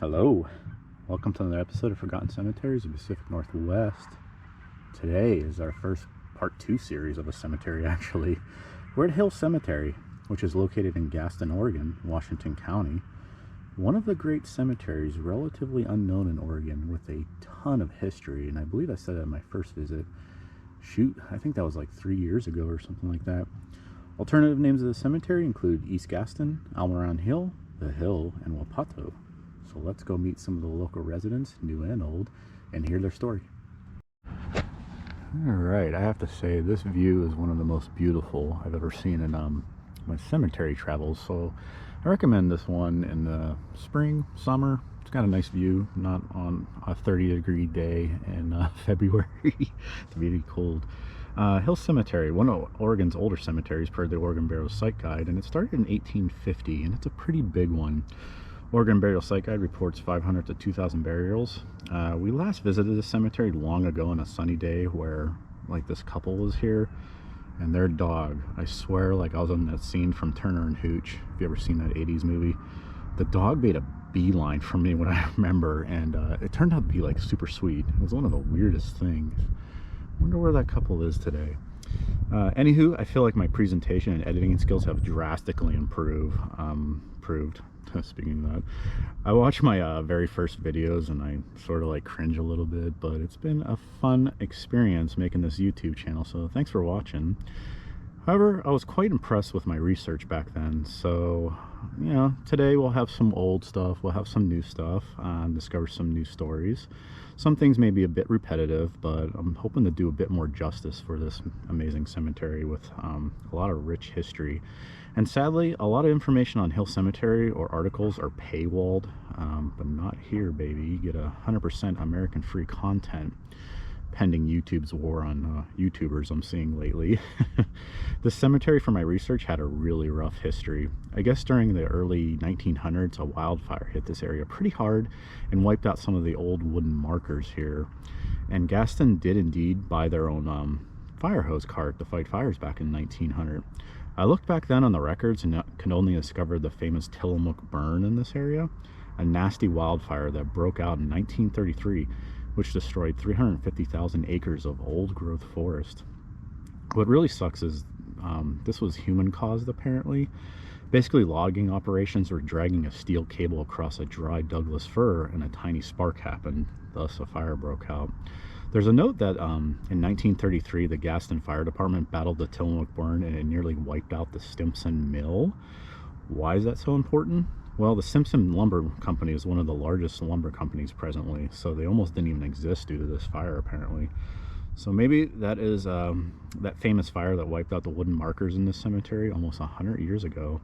Hello, welcome to another episode of Forgotten Cemeteries of the Pacific Northwest. Today is our first part 2 series of a cemetery. Actually, we're at Hill Cemetery, which is located in Gaston, Oregon, Washington County. One of the great cemeteries relatively unknown in Oregon with a ton of history, and I believe I said that in my first visit. Shoot, I think that was like 3 years ago or something like that. Alternative names of the cemetery include East Gaston, Almaran Hill, The Hill, and Wapato. So let's go meet some of the local residents, new and old, and hear their story. Alright, I have to say this view is one of the most beautiful I've ever seen in my cemetery travels. So I recommend this one in the spring, summer. It's got a nice view, not on a 30-degree day in February. It's really cold. Hill Cemetery, one of Oregon's older cemeteries per the Oregon Burial Site Guide, and it started in 1850, and it's a pretty big one. Oregon Burial Site Guide reports 500 to 2,000 burials. We last visited this cemetery long ago on a sunny day where this couple was here, and their dog, I swear like I was on that scene from Turner and Hooch. If you ever seen that 80s movie, the dog made a beeline for me when I remember, and it turned out to be like super sweet. It was one of the weirdest things. Wonder where that couple is today. Anywho, I feel like my presentation and editing skills have drastically improved. Speaking of that, I watch my very first videos and I sort of cringe a little bit, but it's been a fun experience making this YouTube channel, so thanks for watching. However, I was quite impressed with my research back then, so today we'll have some old stuff, we'll have some new stuff, discover some new stories. Some things may be a bit repetitive, but I'm hoping to do a bit more justice for this amazing cemetery with a lot of rich history. And sadly, a lot of information on Hill Cemetery or articles are paywalled, but not here, baby. You get 100% American free content, pending YouTube's war on YouTubers I'm seeing lately. The cemetery, for my research, had a really rough history. I guess during the early 1900s, a wildfire hit this area pretty hard and wiped out some of the old wooden markers here. And Gaston did indeed buy their own fire hose cart to fight fires back in 1900. I looked back then on the records and could only discover the famous Tillamook burn in this area, a nasty wildfire that broke out in 1933, which destroyed 350,000 acres of old-growth forest. What really sucks is this was human-caused, apparently. Basically, logging operations were dragging a steel cable across a dry Douglas fir, and a tiny spark happened, thus a fire broke out. There's a note that in 1933, the Gaston Fire Department battled the Tillamook burn, and it nearly wiped out the Simpson Mill. Why is that so important? Well, the Simpson Lumber Company is one of the largest lumber companies presently, so they almost didn't even exist due to this fire, apparently. So maybe that is that famous fire that wiped out the wooden markers in this cemetery almost 100 years ago.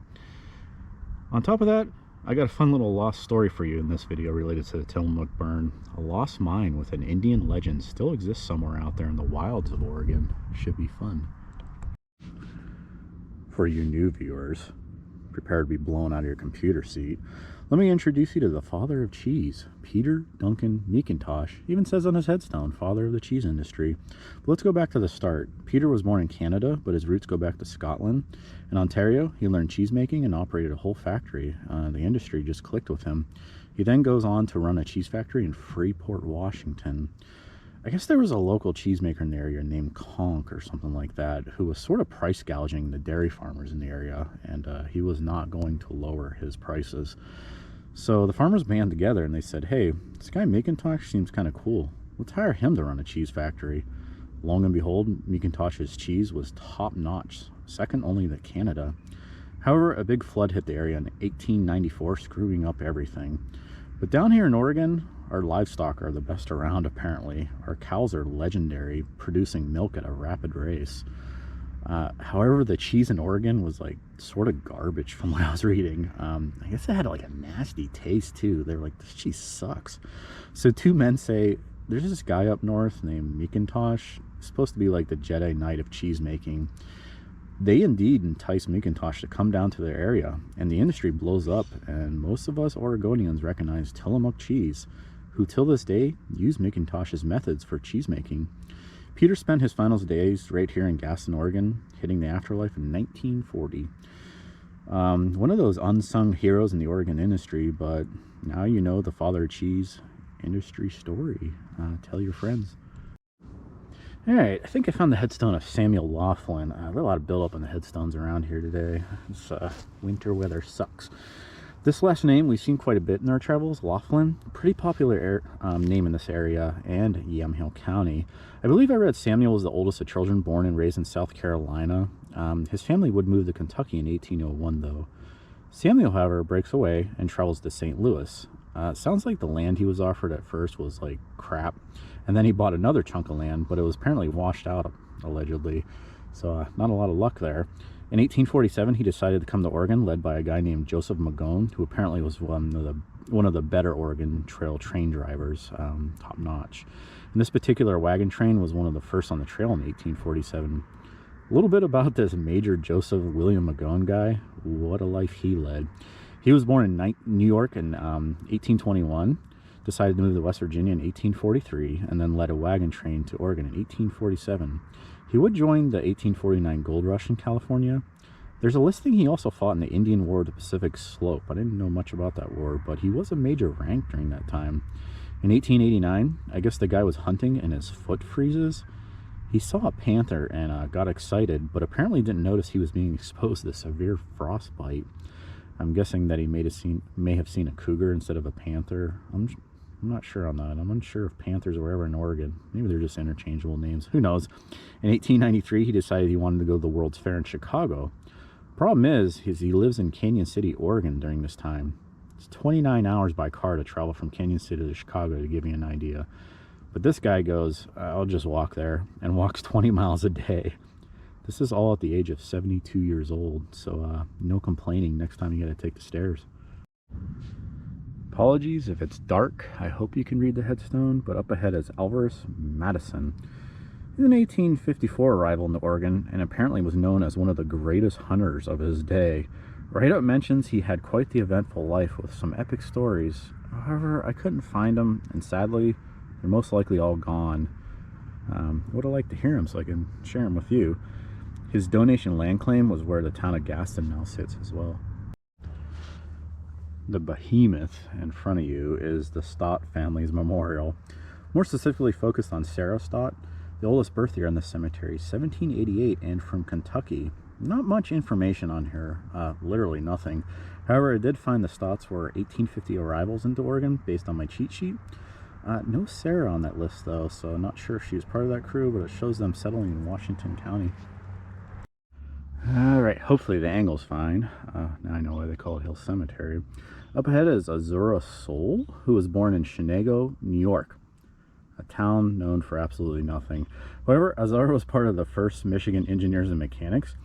On top of that, I got a fun little lost story for you in this video related to the Tillamook burn. A lost mine with an Indian legend still exists somewhere out there in the wilds of Oregon. Should be fun. For you new viewers, prepare to be blown out of your computer seat, let me introduce you to the father of cheese, Peter Duncan McIntosh. Even says on his headstone, father of the cheese industry. But let's go back to the start. Peter was born in Canada, but his roots go back to Scotland. In Ontario, he learned cheese making and operated a whole factory. The industry just clicked with him. He then goes on to run a cheese factory in Freeport, Washington. I guess there was a local cheesemaker in the area named Conk or something like that, who was sort of price gouging the dairy farmers in the area, and he was not going to lower his prices. So the farmers band together and they said, hey, this guy McIntosh seems kind of cool. Let's hire him to run a cheese factory. Long and behold, McIntosh's cheese was top notch, second only to Canada. However, a big flood hit the area in 1894, screwing up everything. But down here in Oregon, our livestock are the best around, apparently. Our cows are legendary, producing milk at a rapid rate. However, the cheese in Oregon was sort of garbage from what I was reading. I guess it had a nasty taste too. They were like, this cheese sucks. So two men say, there's this guy up north named McIntosh. He's supposed to be like the Jedi Knight of cheese making. They indeed entice McIntosh to come down to their area, and the industry blows up, and most of us Oregonians recognize Tillamook cheese, who till this day use McIntosh's methods for cheese making. Peter spent his final days right here in Gaston, Oregon, hitting the afterlife in 1940. One of those unsung heroes in the Oregon industry, but now you know the father of cheese industry story. Tell your friends. Alright, I think I found the headstone of Samuel Laughlin. There's a lot of buildup on the headstones around here today. This winter weather sucks. This last name we've seen quite a bit in our travels, Laughlin. Pretty popular name in this area and Yamhill County. I believe I read Samuel was the oldest of children born and raised in South Carolina. His family would move to Kentucky in 1801 though. Samuel, however, breaks away and travels to St. Louis. It sounds like the land he was offered at first was like crap, and then he bought another chunk of land, but it was apparently washed out, allegedly. So not a lot of luck there. In 1847, he decided to come to Oregon, led by a guy named Joseph Magone, who apparently was one of the better Oregon Trail train drivers, top notch. And this particular wagon train was one of the first on the trail in 1847. A little bit about this Major Joseph William Magone guy. What a life he led. He was born in New York in 1821, decided to move to West Virginia in 1843, and then led a wagon train to Oregon in 1847. He would join the 1849 gold rush in California. There's a listing he also fought in the Indian War of the Pacific Slope. I didn't know much about that war, but he was a major rank during that time. In 1889, I guess the guy was hunting and his foot freezes. He saw a panther and got excited, but apparently didn't notice he was being exposed to severe frostbite. I'm guessing that he may have seen a cougar instead of a panther. I'm not sure on that. I'm unsure if panthers were ever in Oregon. Maybe they're just interchangeable names. Who knows? In 1893, he decided he wanted to go to the World's Fair in Chicago. Problem is he lives in Canyon City, Oregon during this time. It's 29 hours by car to travel from Canyon City to Chicago, to give you an idea. But this guy goes, I'll just walk there, and walks 20 miles a day. This is all at the age of 72 years old, so no complaining next time you got to take the stairs. Apologies if it's dark. I hope you can read the headstone, but up ahead is Alvarez Madison. He's an 1854 arrival into Oregon, and apparently was known as one of the greatest hunters of his day. Write-up mentions he had quite the eventful life with some epic stories. However, I couldn't find them, and sadly, they're most likely all gone. Would have liked to hear him so I can share them with you. His donation land claim was where the town of Gaston now sits as well. The behemoth in front of you is the Stott family's memorial. More specifically focused on Sarah Stott, the oldest birth year in the cemetery, 1788, and from Kentucky. Not much information on her, literally nothing. However, I did find the Stotts were 1850 arrivals into Oregon based on my cheat sheet. No Sarah on that list though, so not sure if she was part of that crew, but it shows them settling in Washington County. Alright, hopefully the angle's fine. Now I know why they call it Hill Cemetery. Up ahead is Azariah Soule, who was born in Chenango, New York, a town known for absolutely nothing. However, Azariah was part of the 1st Michigan Engineers and Mechanics.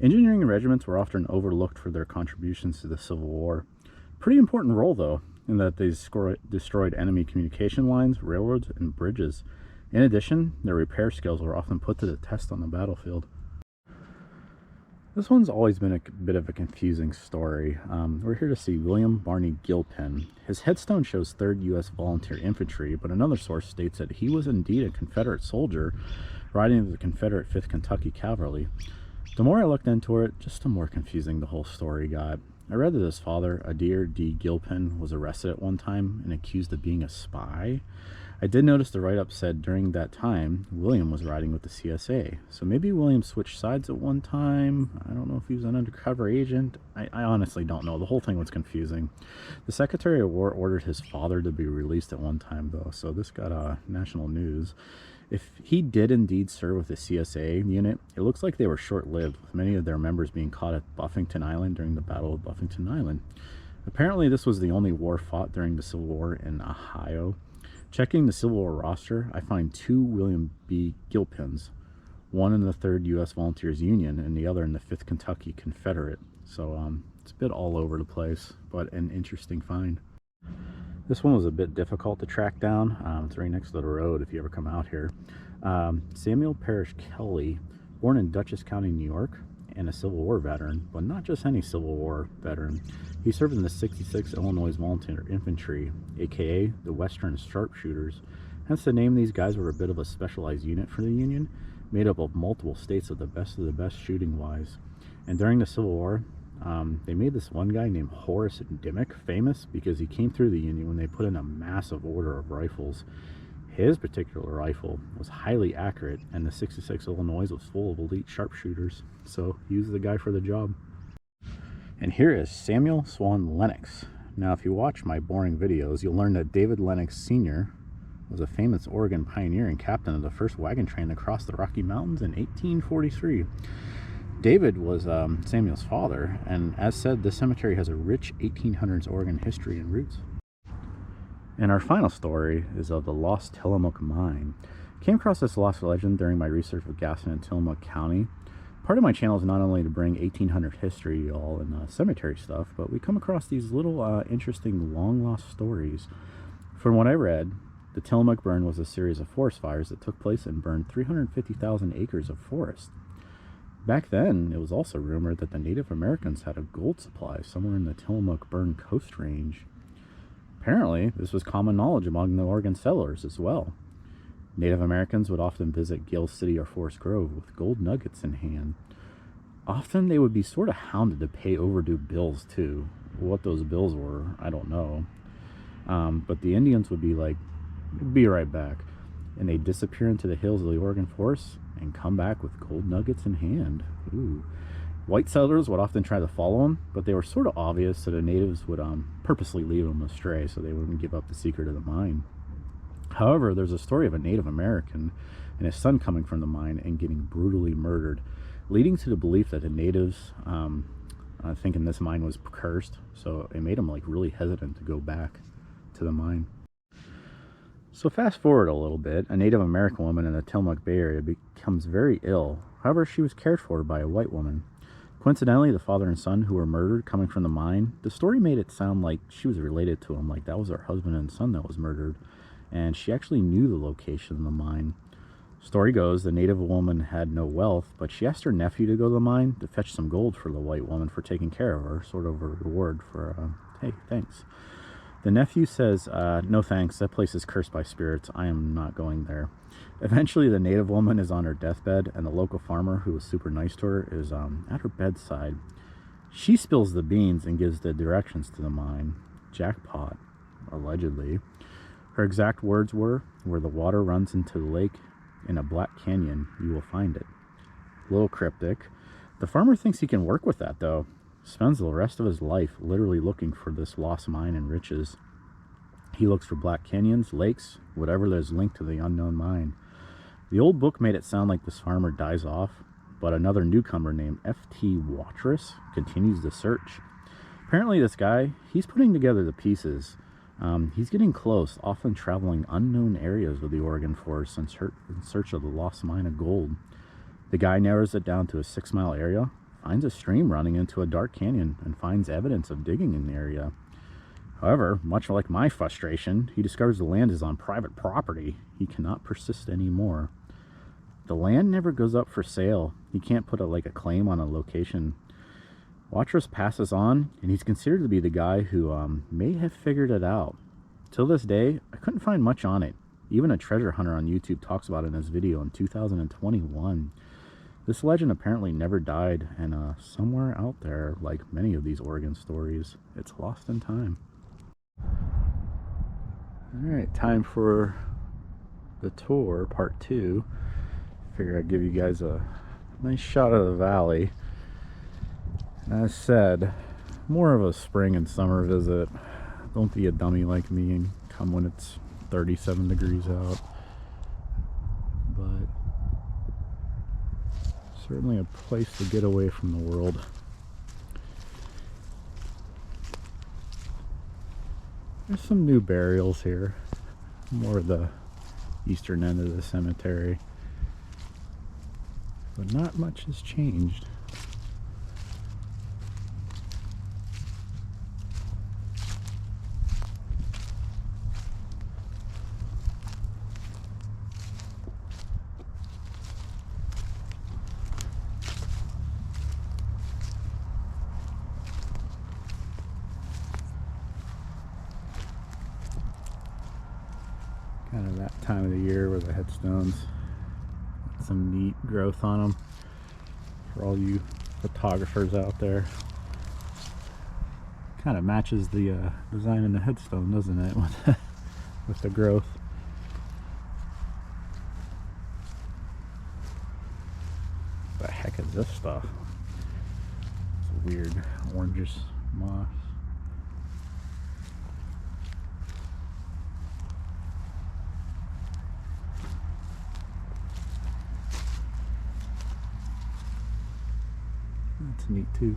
Engineering regiments were often overlooked for their contributions to the Civil War. Pretty important role though, in that they destroyed enemy communication lines, railroads, and bridges. In addition, their repair skills were often put to the test on the battlefield. This one's always been a bit of a confusing story. We're here to see William Barney Gilpin. His headstone shows 3rd U.S. Voluntary Infantry, but another source states that he was indeed a Confederate soldier riding in the Confederate 5th Kentucky Cavalry. The more I looked into it, just the more confusing the whole story got. I read that his father, Adair D. Gilpin, was arrested at one time and accused of being a spy. I did notice the write-up said during that time, William was riding with the CSA. So maybe William switched sides at one time. I don't know if he was an undercover agent. I honestly don't know. The whole thing was confusing. The Secretary of War ordered his father to be released at one time, though, so this got national news. If he did indeed serve with the CSA unit, it looks like they were short-lived, with many of their members being caught at Buffington Island during the Battle of Buffington Island. Apparently, this was the only war fought during the Civil War in Ohio. Checking the Civil War roster, I find 2 William B. Gilpins, one in the 3rd U.S. Volunteers Union and the other in the 5th Kentucky Confederate. So it's a bit all over the place, but an interesting find. This one was a bit difficult to track down. It's right next to the road if you ever come out here. Samuel Parrish Kelly, born in Dutchess County, New York, and a Civil War veteran, but not just any Civil War veteran. He served in the 66th Illinois Volunteer Infantry, aka the Western Sharpshooters. Hence the name. These guys were a bit of a specialized unit for the Union, made up of multiple states of the best shooting wise. And during the Civil War, They made this one guy named Horace Dimmick famous because he came through the Union when they put in a massive order of rifles. His particular rifle was highly accurate, and the 66 Illinois was full of elite sharpshooters, so he was the guy for the job. And here is Samuel Swan Lennox. Now, if you watch my boring videos, you'll learn that David Lennox Sr. was a famous Oregon pioneer and captain of the first wagon train that crossed the Rocky Mountains in 1843. David was Samuel's father, and as said, this cemetery has a rich 1800s Oregon history and roots. And our final story is of the lost Tillamook mine. I came across this lost legend during my research with Gaston and Tillamook County. Part of my channel is not only to bring 1800 history all and cemetery stuff, but we come across these little interesting long lost stories. From what I read, the Tillamook burn was a series of forest fires that took place and burned 350,000 acres of forest. Back then, it was also rumored that the Native Americans had a gold supply somewhere in the Tillamook burn coast range. Apparently, this was common knowledge among the Oregon settlers as well. Native Americans would often visit Gill City or Forest Grove with gold nuggets in hand. Often they would be sort of hounded to pay overdue bills too. What those bills were, I don't know. But the Indians would be like, "Be right back." And they'd disappear into the hills of the Oregon forest and come back with gold nuggets in hand. Ooh. White settlers would often try to follow them, but they were sort of obvious, so the natives would purposely lead them astray so they wouldn't give up the secret of the mine. However, there's a story of a Native American and his son coming from the mine and getting brutally murdered, leading to the belief that the natives, thinking this mine was cursed, so it made them like really hesitant to go back to the mine. So fast forward a little bit, a Native American woman in the Tillamook Bay Area becomes very ill. However, she was cared for by a white woman. Coincidentally, the father and son who were murdered coming from the mine, the story made it sound like she was related to him, like that was her husband and son that was murdered, and she actually knew the location of the mine. Story goes, the Native woman had no wealth, but she asked her nephew to go to the mine to fetch some gold for the white woman for taking care of her, sort of a reward for, hey, thanks. The nephew says, no thanks, that place is cursed by spirits, I am not going there. Eventually, the Native woman is on her deathbed, and the local farmer, who was super nice to her, is at her bedside. She spills the beans and gives the directions to the mine. Jackpot, allegedly. Her exact words were, "Where the water runs into the lake in a black canyon, you will find it." A little cryptic. The farmer thinks he can work with that, though. Spends the rest of his life literally looking for this lost mine and riches. He looks for black canyons, lakes, whatever that is linked to the unknown mine. The old book made it sound like this farmer dies off, but another newcomer named F.T. Watrous continues the search. Apparently this guy, he's putting together the pieces. He's getting close, often traveling unknown areas of the Oregon forest in search of the lost mine of gold. The guy narrows it down to a 6-mile area, finds a stream running into a dark canyon, and finds evidence of digging in the area. However, much like my frustration, he discovers the land is on private property. He cannot persist anymore. The land never goes up for sale. He can't put a claim on a location. Watrous passes on, and he's considered to be the guy who may have figured it out. Till this day, I couldn't find much on it. Even a treasure hunter on YouTube talks about it in his video in 2021. This legend apparently never died, and somewhere out there, like many of these Oregon stories, it's lost in time. Alright, time for the tour, part 2. Figure I'd give you guys a nice shot of the valley. As said, more of a spring and summer visit. Don't be a dummy like me and come when it's 37 degrees out. But certainly a place to get away from the world. There's some new burials here. More of the eastern end of the cemetery. But not much has changed. Kind of that time of the year where the headstones got some neat growth on them for all you photographers out there. Kind of matches the design in the headstone, doesn't it, with the growth. What the heck is this stuff? It's weird orangish moss. That's neat too.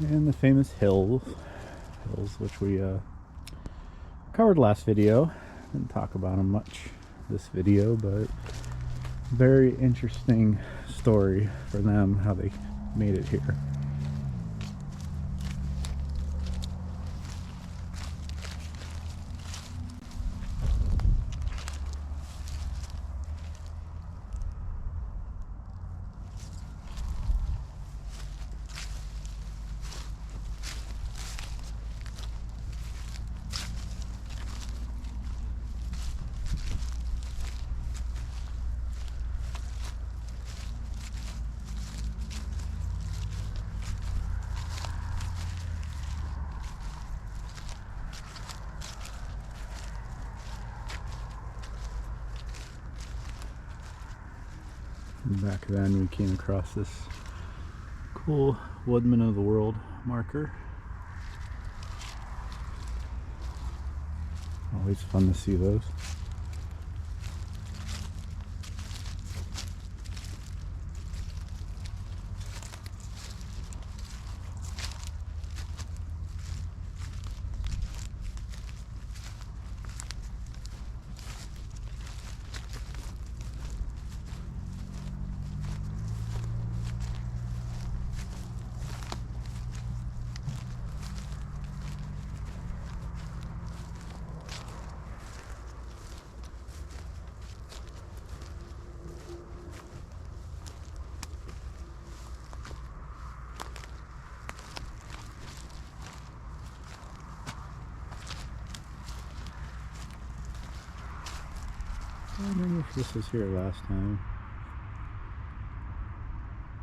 And the famous hills, which we covered last video. Didn't talk about them much this video, but very interesting story for them, how they made it here. Back then we came across this cool Woodman of the World marker. Always fun to see those. I wonder if this was here last time.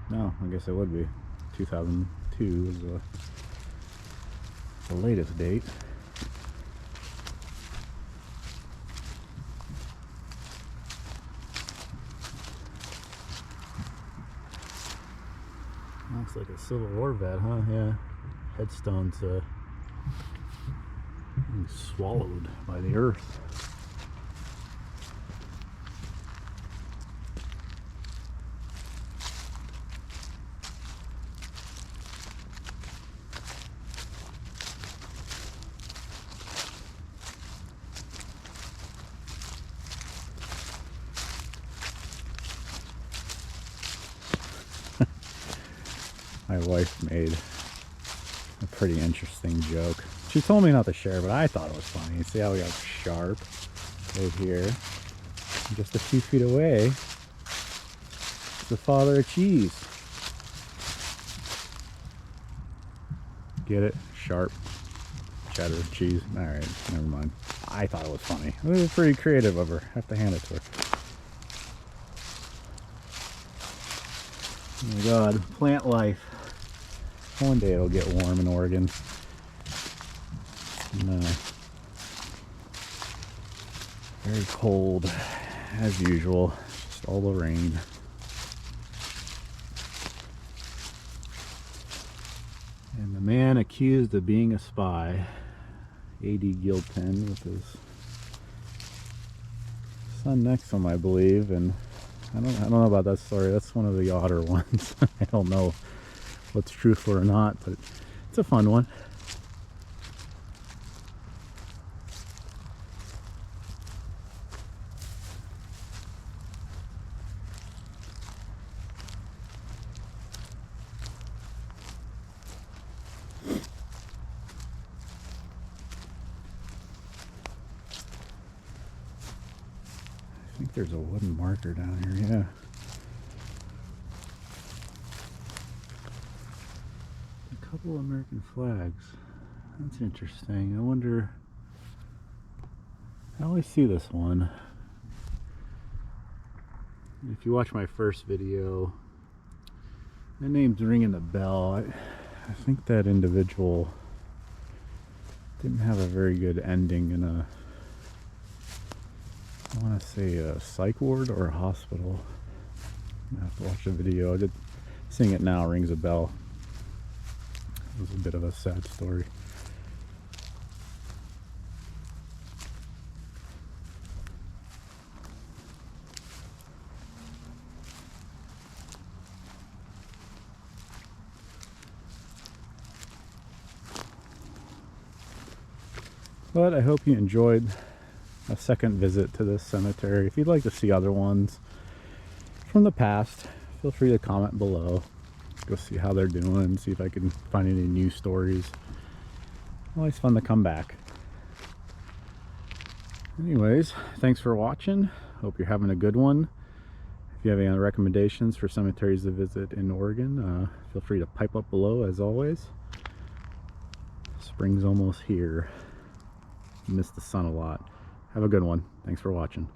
No, I guess it would be. 2002 is the latest date. Looks like a Civil War vet, huh? Yeah. Headstone's being swallowed by the earth. My wife made a pretty interesting joke. She told me not to share, but I thought it was funny. You see how we got Sharp right here? And just a few feet away, the father of cheese. Get it? Sharp, cheddar, cheese. Alright, never mind. I thought it was funny. It was pretty creative of her. I have to hand it to her. Oh my god, plant life. One day it'll get warm in Oregon. No. Very cold, as usual. Just all the rain. And the man accused of being a spy, A.D. Gilpin, with his son next to him, I believe. And I don't know about that story. That's one of the odder ones. I don't know what's truthful or not, but it's a fun one. I think there's a wooden marker down here, yeah. Couple American flags. That's interesting. I wonder, I always see this one. If you watch my first video, The name's ringing a bell. I think that individual didn't have a very good ending in a, I want to say a psych ward or a hospital. I have to watch the video. Seeing it now rings a bell. It was a bit of a sad story. But I hope you enjoyed a second visit to this cemetery. If you'd like to see other ones from the past, feel free to comment below. Go see how they're doing, see if I can find any new stories. Always fun to come back. Anyways, thanks for watching. Hope you're having a good one. If you have any other recommendations for cemeteries to visit in Oregon, feel free to pipe up below as always. Spring's almost here. Miss the sun a lot. Have a good one. Thanks for watching.